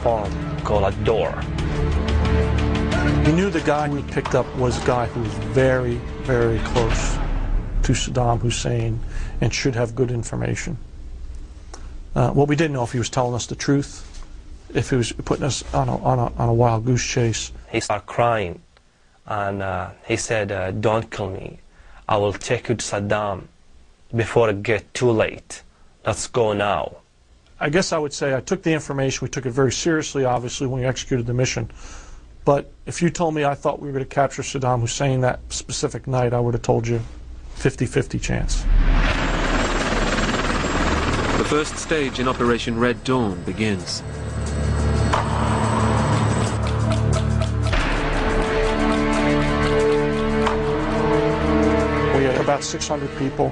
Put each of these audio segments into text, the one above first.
farm called Ad-Dor. He knew the guy we picked up was a guy who was very, very close to Saddam Hussein and should have good information. What we didn't know if he was telling us the truth, if he was putting us on a wild goose chase. He started crying, and he said, "Don't kill me. I will take you to Saddam before it gets too late. Let's go now." I guess I would say I took the information. We took it very seriously, obviously, when we executed the mission. But if you told me I thought we were going to capture Saddam Hussein that specific night, I would have told you 50-50 chance. The first stage in Operation Red Dawn begins. We had about 600 people,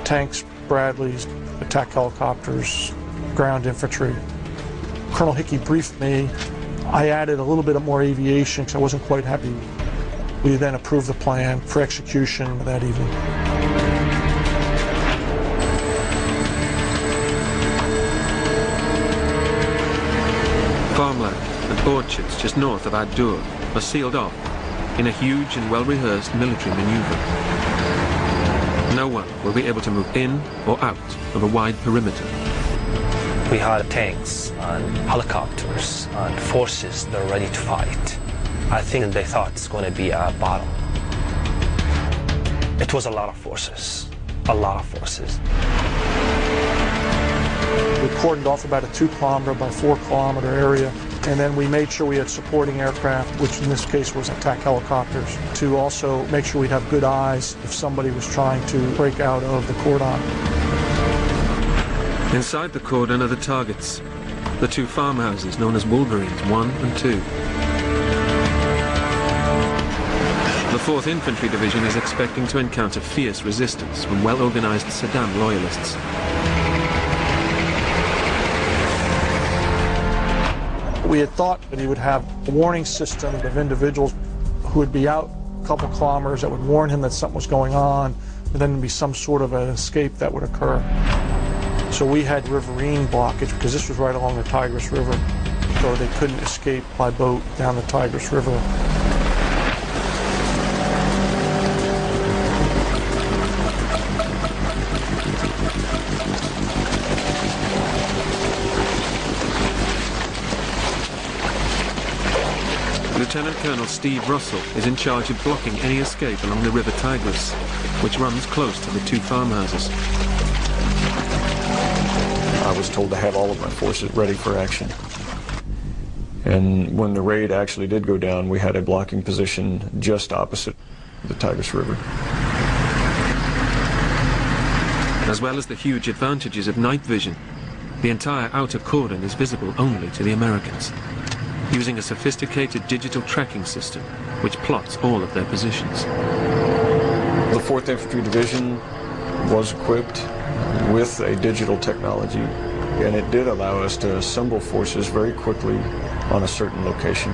tanks, Bradleys, attack helicopters, ground infantry. Colonel Hickey briefed me. I added a little bit of more aviation because I wasn't quite happy. We then approved the plan for execution that evening. Farmland and orchards just north of Ad-Dor are sealed off in a huge and well-rehearsed military maneuver. No one will be able to move in or out of a wide perimeter. We had tanks and helicopters and forces that are ready to fight. I think they thought it's going to be a battle. It was a lot of forces, a lot of forces. We cordoned off about a 2-kilometer by 4-kilometer area, and then we made sure we had supporting aircraft, which in this case was attack helicopters, to also make sure we'd have good eyes if somebody was trying to break out of the cordon. Inside the cordon are the targets, the 2 farmhouses known as Wolverines 1 and 2. The 4th Infantry Division is expecting to encounter fierce resistance from well-organized Saddam loyalists. We had thought that he would have a warning system of individuals who would be out a couple kilometers that would warn him that something was going on, and then there'd be some sort of an escape that would occur. So we had riverine blockage because this was right along the Tigris River, so they couldn't escape by boat down the Tigris River. Lieutenant Colonel Steve Russell is in charge of blocking any escape along the River Tigris, which runs close to the 2 farmhouses. I was told to have all of my forces ready for action. And when the raid actually did go down, we had a blocking position just opposite the Tigris River. As well as the huge advantages of night vision, the entire outer cordon is visible only to the Americans, using a sophisticated digital tracking system which plots all of their positions. The 4th Infantry Division was equipped with a digital technology, and it did allow us to assemble forces very quickly on a certain location.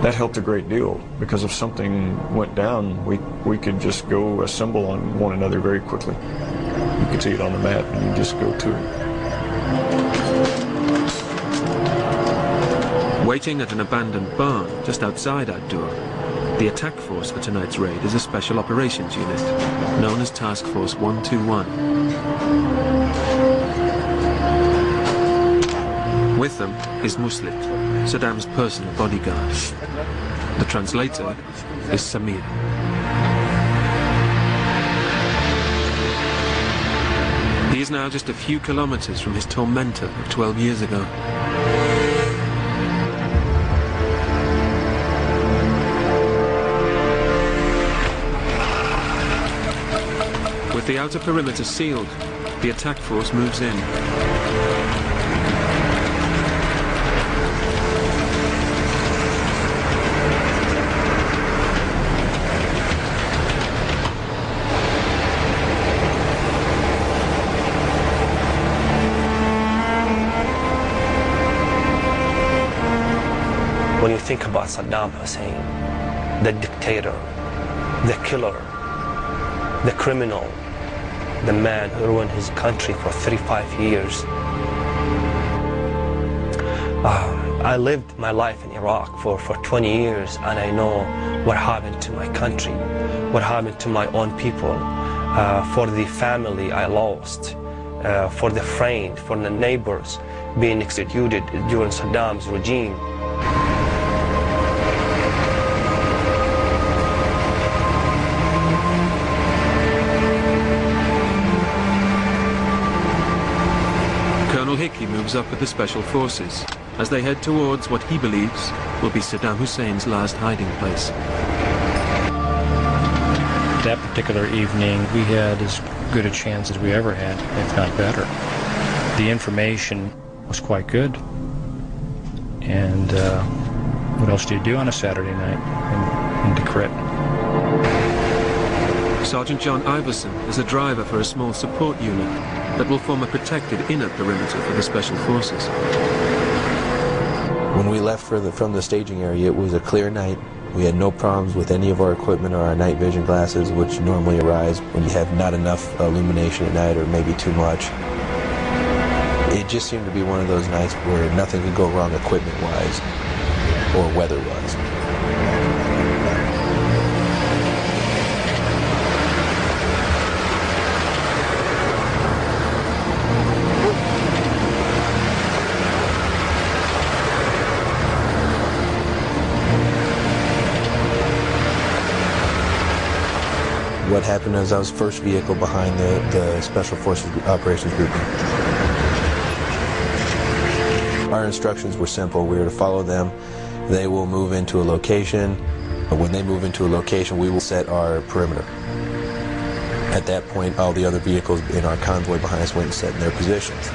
That helped a great deal, because if something went down, we could just go assemble on one another very quickly. You could see it on the map, and you just go to it. Waiting at an abandoned barn just outside Ad-Dor, the attack force for tonight's raid is a special operations unit, known as Task Force 121. With them is Muslit, Saddam's personal bodyguard. The translator is Samir. He is now just a few kilometers from his tormentor of 12 years ago. With the outer perimeter sealed, the attack force moves in. When you think about Saddam Hussein, the dictator, the killer, the criminal, the man who ruined his country for 35 years, I lived my life in Iraq for 20 years, and I know what happened to my country, what happened to my own people, for the family I lost, for the friend, for the neighbors being executed during Saddam's regime. Colonel Hickey moves up with the Special Forces as they head towards what he believes will be Saddam Hussein's last hiding place. That particular evening, we had as good a chance as we ever had, if not better. The information was quite good. And what else do you do on a Saturday night in Decrypt? Sergeant John Iverson is a driver for a small support unit that will form a protected inner perimeter for the Special Forces. When we left from the staging area, it was a clear night. We had no problems with any of our equipment or our night vision glasses, which normally arise when you have not enough illumination at night or maybe too much. It just seemed to be one of those nights where nothing could go wrong equipment-wise or weather-wise. What happened is I was first vehicle behind the Special Forces Operations Group. Our instructions were simple. We were to follow them. They will move into a location. When they move into a location, we will set our perimeter. At that point, all the other vehicles in our convoy behind us went and set in their positions.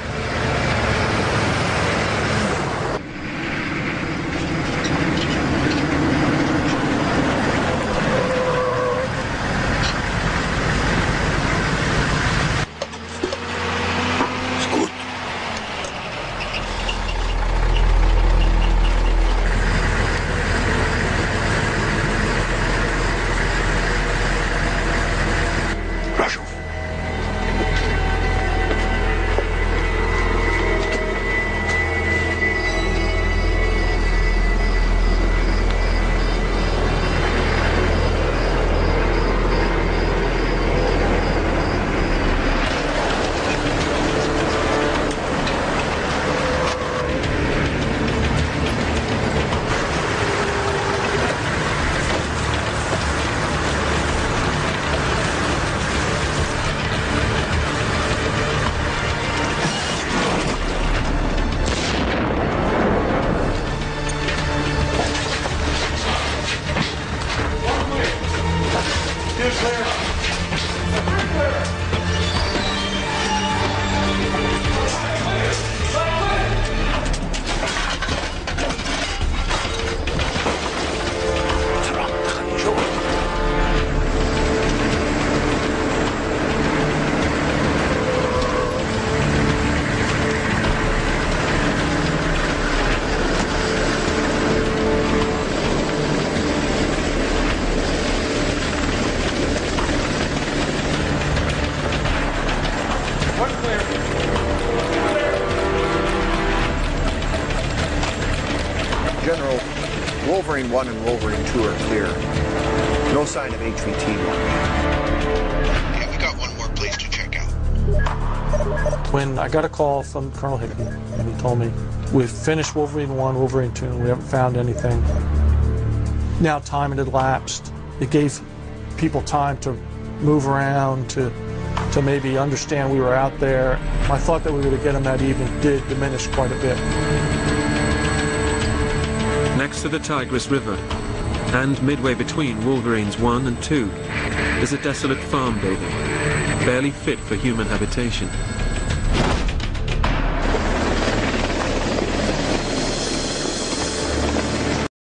General, Wolverine 1 and Wolverine 2 are clear. No sign of HVT 1. Yeah, we got one more place to check out. When I got a call from Colonel Hickey, and he told me, we've finished Wolverine 1, Wolverine 2, and we haven't found anything. Now time had elapsed. It gave people time to move around, to maybe understand we were out there. My thought that we were going to get them that evening did diminish quite a bit. Next to the Tigris River, and midway between Wolverines 1 and 2, is a desolate farm building, barely fit for human habitation.